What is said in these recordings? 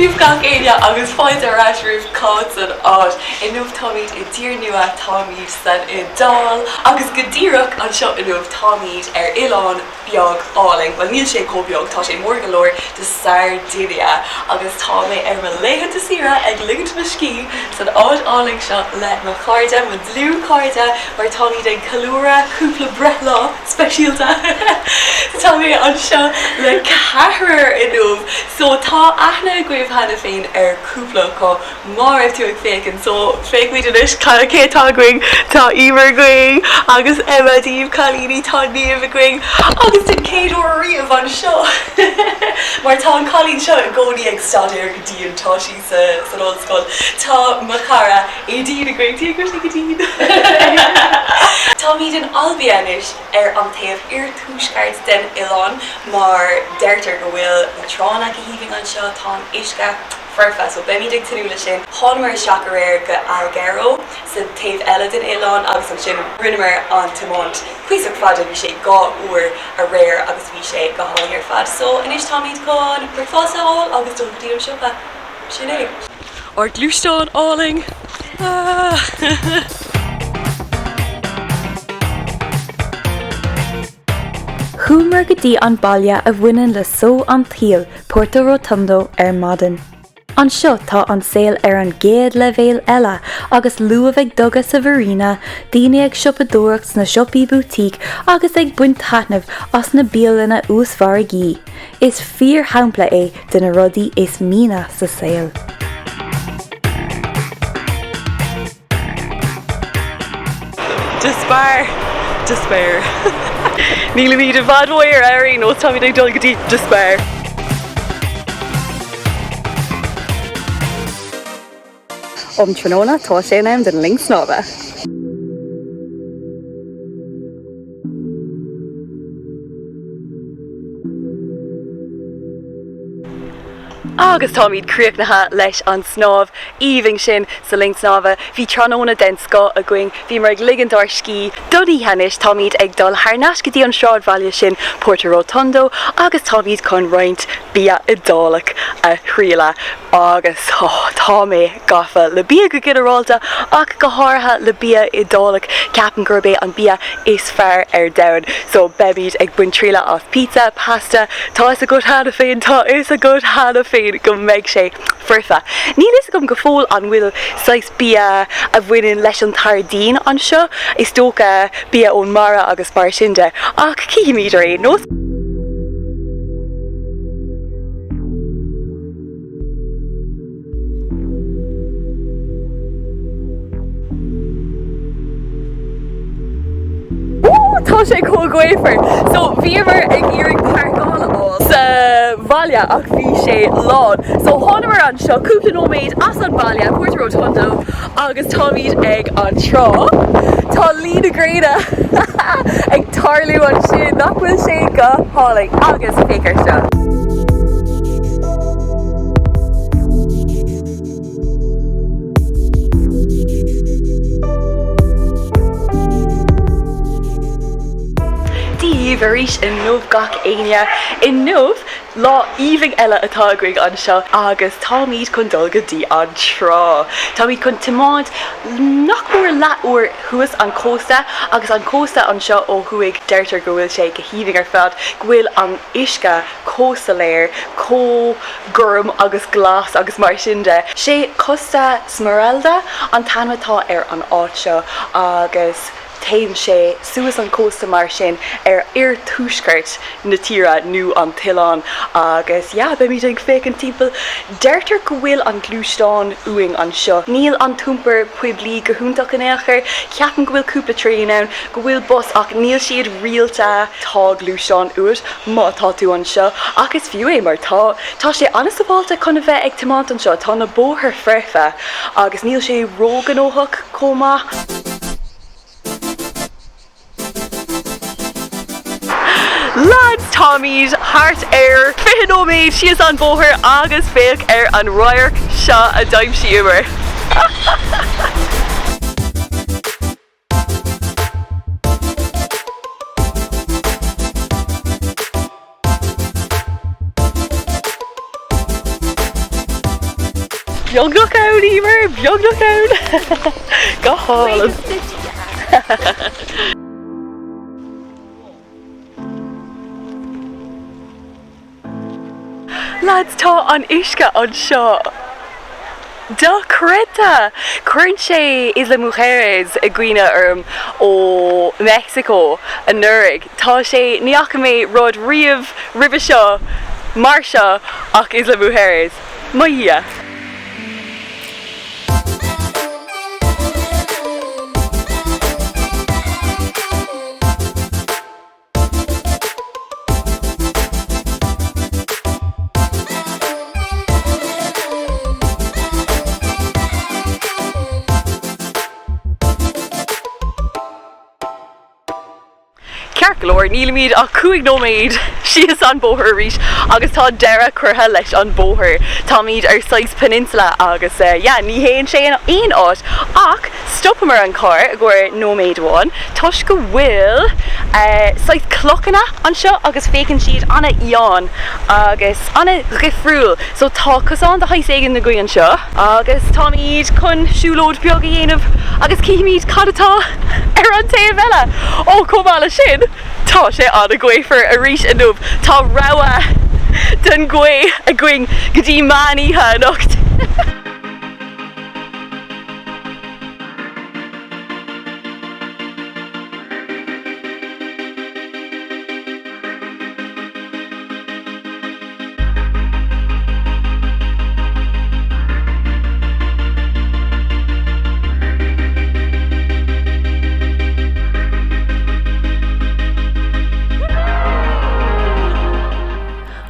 díomh gach éine agus fáilte arás rúh cáit an áit. Inmh táimid I dtír nua táimid san Iodál agus go dtíreach an seo inmh táimid Oileán beag áling. Well níl sé cóbeag tá sé mór go leor de Sardinia agus tá mé mo laethanta sira ag ligint na cí san áit áling seo le mo chairde mo dlú chairde mar táimid ag ceiliúradh cúpla breithe speisialta. Tá mé an seo le caithfidh inmh so tá aithne goibh hana féin cúpla có mar tú ag fécin so féic mí inis cad cé tá going tá íomar going agus Emma díomh chalíní tá níomh going agus den céad riamh an seo mar tá an chalín seo a gcónaí ag stadéir go dtíon tá sí san ollscoil tá mo chara é dín a going tí gur go dín Tá míad an albianis an taobh ar túisceart den Oileán mar deirtar go bhfuil na trána go híomh an seo tá uisce Farfa, so be mi dig tanúla sin Honmar seach réir go algero sa taobh eile den Oileán agus an sin rinnemer an Timont. Cuis ag fad bhí sé gá uair a réir agus bhí sé go háir fad. So inis tá míad gán fheiceáil agus do dtíam siopa. Sin é. Or gluaisteán áling. Chúmar go dtí an baile a bhaineann le só an tíal Puerto Rotundo Madan. An seo tá an saoil an géad levéil eile agus luamh ag dogas sa bharina, daoine ag siopadúireacht na siopaí boutique agus ag buint taitneamh as na bialanna úsmhar gí. Is fíor hampla é de na rudaí is mína sa saoil. Despair. Níl míad a bhadmhair airí nó tá míad ag dul go dtí despair. Tróna tá sé naim den linksnábe. Agus tá míad críochnatha leis an snámh íomhing sin sa linksnábe, bhí tróna den scá a going, bhí mar ag ligandár cí, dodaí henis tá míad ag dul thnáis go dtí an sráidbhaile sin Puerto Rotundo agus tá míad chun roinnt bia Iodálach a chríola agus tá mé gafa le bia go ginearálta ach go háirithe le bia Iodálach ceapan gur bé an bia is fearr domhan. So beid ag buin tríla as pizza, pasta, tá is a good hana féin, tá is a good hana féin go méid sé firfa. Ní is gom go fóil an bhfuil sais bia a bhaineann leis an Tsairdín an seo is tóca bia ón mara agus mar sinnde ach cíimiid ré nó. Tá sé cógwafer. So bhíomar ag iarraigh parcála sa bhaile ach bhí sé lán. So tháinomar an seo cúpla nóméid as an bhaile Puerto Rotundo agus tá míad ag an trá. Tá líad a gréide ag tarlú an sin nach bhfuil sé go hálaigh agus fécar seo. Díomh in nómh gach aine in nómh lá íomhing eile atá agaigh an seo agus tá míad chun dul go dtí an trá. Tá míad chun timáid nach mór leatúir thuas an cósta agus an cósta an seo ó thuaigh deirtar go bhfuil sé go híomhing ar fad go bhfuil an uisce soiléire, gorm agus glas agus mar sinnde. Sé Costa Smeralda an tanmatá ar an áit seo agus taim sé suas an cósta mar sin ar túisceart na tíra nó an tián agus be míid ag féic an timpeall deirtar go bhfuil an gluaisteán uing an seo. Níl an túmpar puiblí go húntaach an éachair, ceapan go bhfuil cúpla trí ann, go bhfuil bus ach níl siad rialta tá gluaisteán uair má tá tú an seo agus fiú é mar tá sé anas bháilta chuna bheith ag timán an seo tá na Bóthair freifa agus níl sé rógan óthach comá. Lads, Tommy's heart air, fihin nóméid she is an Bóthair agus féach ar an roiir seo a daim siúmar. Beagnach ann, Emer, beagnach ann. Go hálan. Lads, tá an uisce an seo. Dochreidte! Cuireann sé Isla Mujeres a gcuine ó Mexico a nurig. Tá sé níocha mé rud riamh ribhe seo mar seo ach Isla Mujeres. Maia! Cearcalóir nílamíad a 5 nóméid sios an Bóthair arís agus tá deire curtha leis an Bóthair. Tá míad ar 6 peninsula agus ní héann sé aon áit ach stoppa mar an car a gcuir nóméid bháin. Tuis go bhfuil 6 clocanna an seo agus fécinn siad anna Iodálach agus anna rifriúil. So tá cosán de fheiceáil na gcuin seo agus tá míad chun siúlóid beag a dhéanamh agus cíimiad cadatá ar an taobh eile. Ó comála sin tá sé anna gcuéifar a rís inmh tá rogha den gcué a gcuing go dtí mánaithe anocht.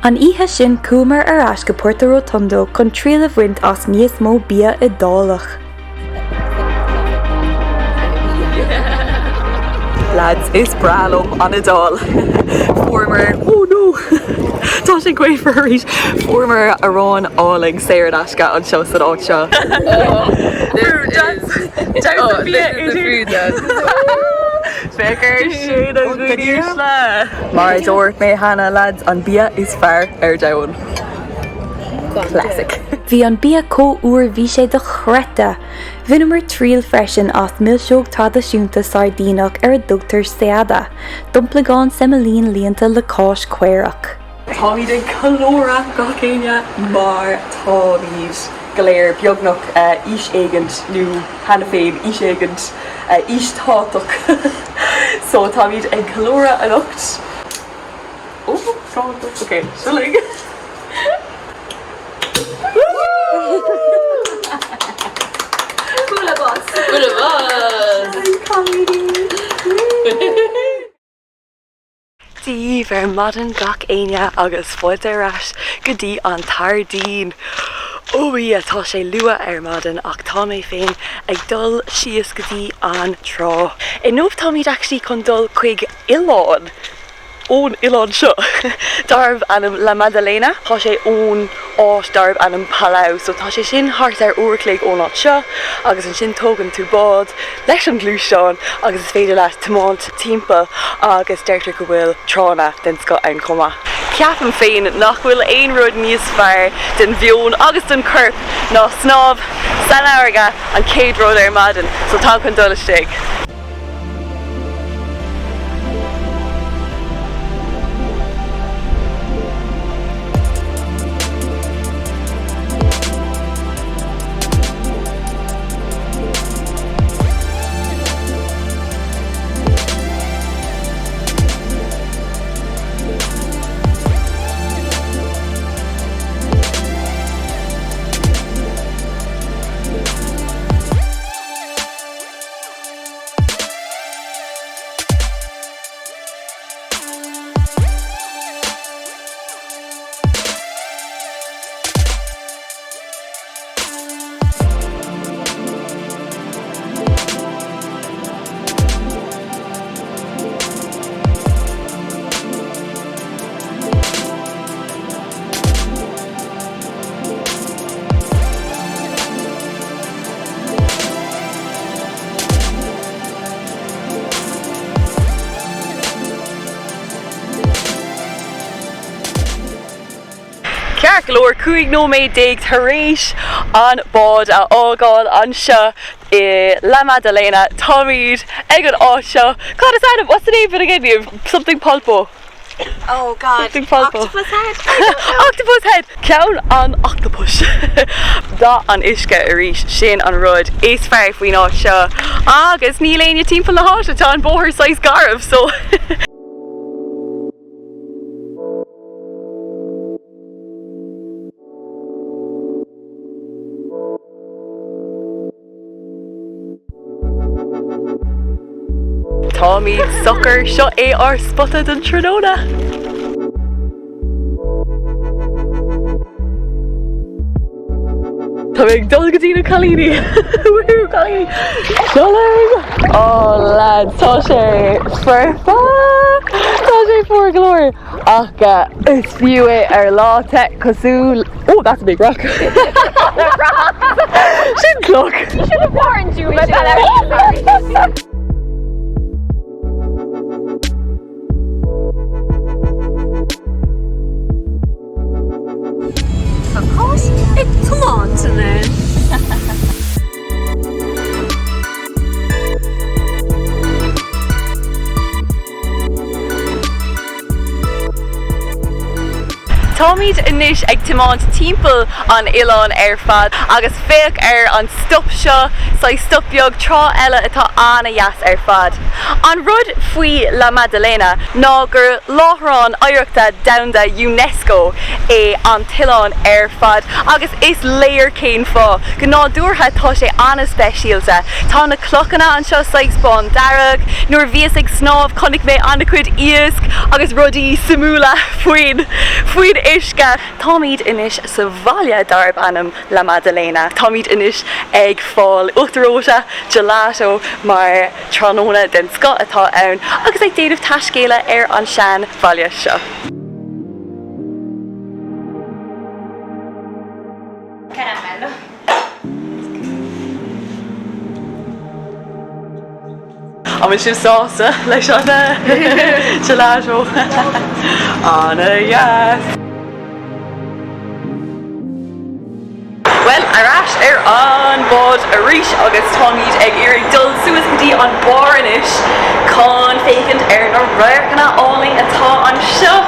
An ihe sin cúmar ar ais go Puerto Rotondo chun tríle bhaint as níos mó bia Iodálach. Lads, is bralum an Iodál. Former, oh no, tá sé gcuéifar a rís. Former arán áling Tsairdín an seo san áit seo. Down the food then. Fecar siúd an gcuidir le. Mar dúirt mé hana lads an bia is fearr ar domhan. Classic. Bhí an bia cóúr bhí sé dochreidte. Bhí mar tríal freisin as millseog tradiisiúnta Sardínach ar a dúchtar Tsairdín. Dumplagáin semolín líonta le cáis cuireach. Tá míad an calóra gach céine mar tá míad go léir beagnach is éigent nó hana féin is éigent is táach. So tá míad an calóra anocht. Oh, okay, silling. Cúpla boss. Díomh ar madan gach aine agus fáilte go dtí an Tsairdín. Ó bhí atá sé lua ar madan ach tá mé féin ag dul sios go dtí an trá. I nómh tá míad actually chun dul chuig Iodálach ón Iodálach seo. Darbh anam La Maddalena, tá sé ón áit darbh anam Palau, so tá sé sin hart ar uirclaigh ón áit seo agus an sin tógan tú bád leis an gluaisteán agus is féidir leis tomáint timpeall agus deirtear go bhfuil trána den sco an comma. Ceapan féin nach bhfuil aon rud níos fearr den bheon agus den corp ná snáb san áirge an céad rud ar madan, so tá chun dul isteach. Cearc leor cuaig nóméid déag taréis an bád a ágáil an seo I La Maddalena, Tomid, ag an áit seo. God, is Adam, what's the name of it again? You have something pulpo. Oh God, octopus head. Octopus head. Ceann an octopus. Dá an uisce a rís sin an rud is fearr faoin áit seo. Agus ní léon timpeall na háite tá an Bóthair size garbh, so Tommy sucker seo é ar spotted an Trinona. Tá ag dul go dtí na Cailíní. Woohoo, Cailíní. Shulling. Oh lad, tá sé ferfa. Tá sé for glóir. Ach, is fiú é ar láte cosúil. Oh, that's a big rock. Sin clock. You should have warned you. Sorry. Of course, come on to then. Tomid inis ag timáint timpeall an Iodálach ar fad agus féach ar an stop seo sa stopbeag trá eile atá anna dheas ar fad. An rud faoi La Maddalena ná gur láithreán oidhreachta domhanda UNESCO é an Iodálach ar fad agus is léir céin fá. Go ná dúrtha tá sé anna speisialta. Tá na clocanna an seo saig spáin darrag, nuair bhíos ag snámh chunig mé anna cuid iasc agus rudaí samúla faoin uisce. Tomid inis sa bhaile darb anam La Maddalena. Tomid inis ag fháil uachtaróise gelato mar tróna den sco atá ann agus ag déanamh taiscéile ar an sean bhaile seo. Am sin sása leis an gelato. Anna yes. Well, arás ar an bád a rís agus Tomid ag iarraidh dul suas go dtí an bar inis chun fécint ar na réirceanna álainn atá an seo.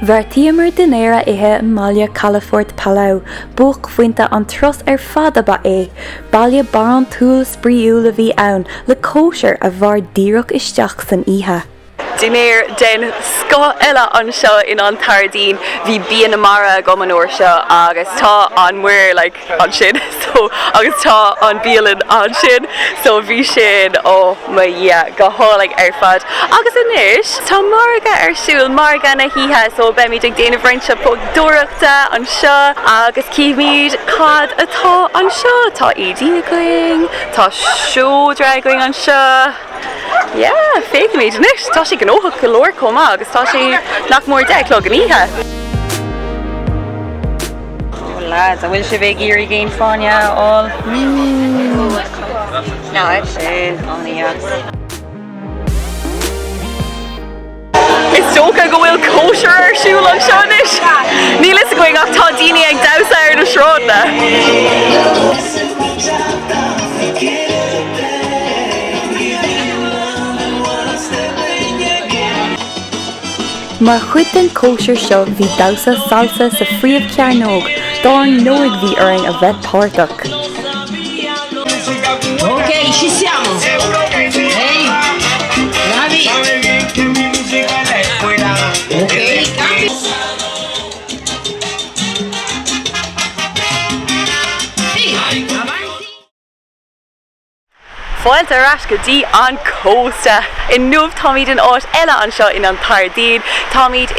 Bhar tíomar dunéire ithe an Mbaile Calafort Palau, buach fuinte an tros ar fada ba é, baile bar an túil spríúil a bhí ann le cóisiir a bhar díreach isteach san ihe. Dinéir den sco eile an seo in an Tsairdín bhí bíon na mara go an uair seo agus tá an muir like an sin so agus tá an bíalan an sin so bhí sin ó go hálaigh ar fad agus inis tá marga ar siúil marga na hithe so beimid ag déanamh roinse po dochreidte an seo agus cíimid cad atá an seo tá iad going tá siúdra going an seo. Yeah, féic méid inis tá sé gnócha go leor comá agus tá sé nach mór de clog an ihe. Oh lads, a bhfuil sé bheith géirí géin fáine all. No, sin an ias. Is tóca go bhfuil cóisiir ar siúil an seo inis. Níl is going ach tá daoine ag damhsa ar na sráidna. Mar chuid den cóisiir seo bhí damhsa salsa sa phríomh cearnóg, dar nóig bhí uirinn a bheith páirteach. Ok, ci siamo! Ehi! Bravi! Ok, cambi! Fháil arás go dtí an cósta. In nuamh Tomid an áit eile an seo in an Tsairdín. Tomid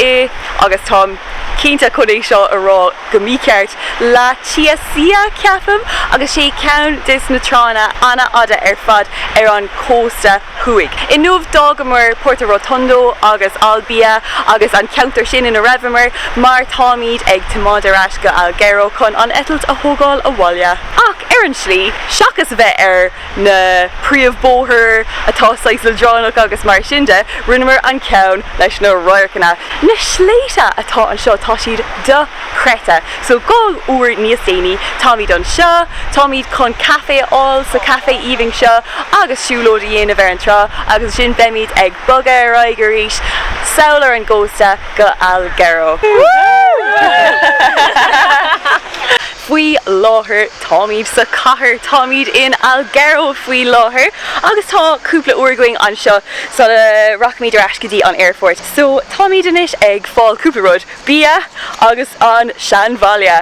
agus Tom Cínta chun é seo a rá go míceart la tíosaí ceafam agus sé ceann dis na trána anna ada ar fad ar an cósta thuaig. I nuamh dágamar Porto Rotondo agus Albia agus an ceantar sin in a raibhamar mar táimid ag Tsairdín go Algero chun an etalt a thógáil a bhaile. Ach ar an slí, seachas bheith ar na príomh Bóthair atá Saisildránach agus mar sinnde rinnemer an ceann leis na roiirceanna na sléibhe atá an seo tá siad dochreidte. So gá uair níos déanaí táimid an seo, táimid chun fheiceáil sa caithfidh evening seo agus siúlód a dhéanamh ar an trá agus sin beimid ag boga ar aig arís saoil ar an ggósta go Algero. Faoi láthair táimid sa cathair táimid in Algero faoi láthair agus tá cúpla uair going an seo sa rachmid ar ascadí an airport. So táimid inis ag fháil cúplaród bia agus an seanbhaile.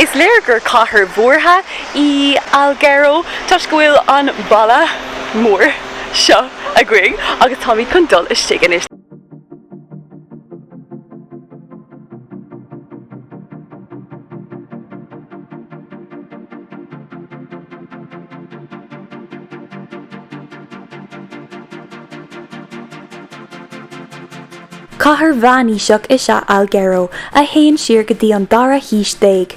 Is léir gur cathair mhórtha I Algero tá go bhfuil an balla mór seo a gcuing agus táimid chun dul istigh inis. Cathair bhaní seach is se Algero a théann siar go dtí an dara híos déag.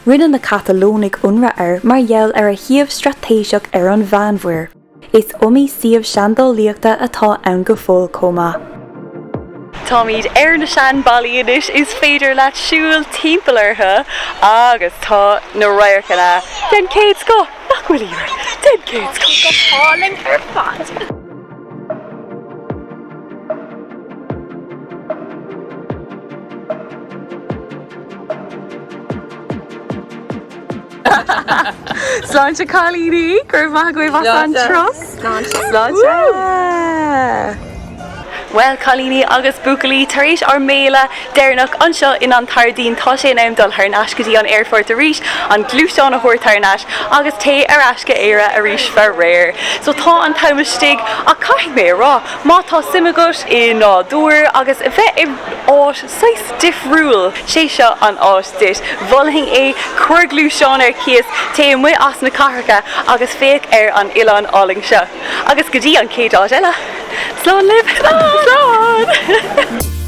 Rinne na Catalónig unra ar mar gheall ar a thiamh stratéiseach ar an bhanmhuir. Is umí siamh seandólaíochta atá ann go fóil comá. Táimid ar na seanbhaile inis is féidir leat siúil timpealartha agus tá na roiirceanna den céad go nach bhfuil iar den céad go Falling ar fad. Sláinte Cailíní gur bhaith go bh an tros. Sláinte. Well, Cailíní agus bucalaí tar éis ar méla déirnach anseo in an Tsairdín tá sé nám dul ar an ascadí an airport a ríis an gluaisteán a thuirtarnáis agus té ar asca éire a ríis fear réir. So tá an taimistigh a caiith mé rá má tá simagat I nádúir agus bheith I áit 6 difriúil sé seo an áit dit. Bholling é chuir gluaisteán ar cíos té mu as na catharcha agus féic ar an oileán áling seo. Agus go dtí an céad áit eile. Slán libh! Slán!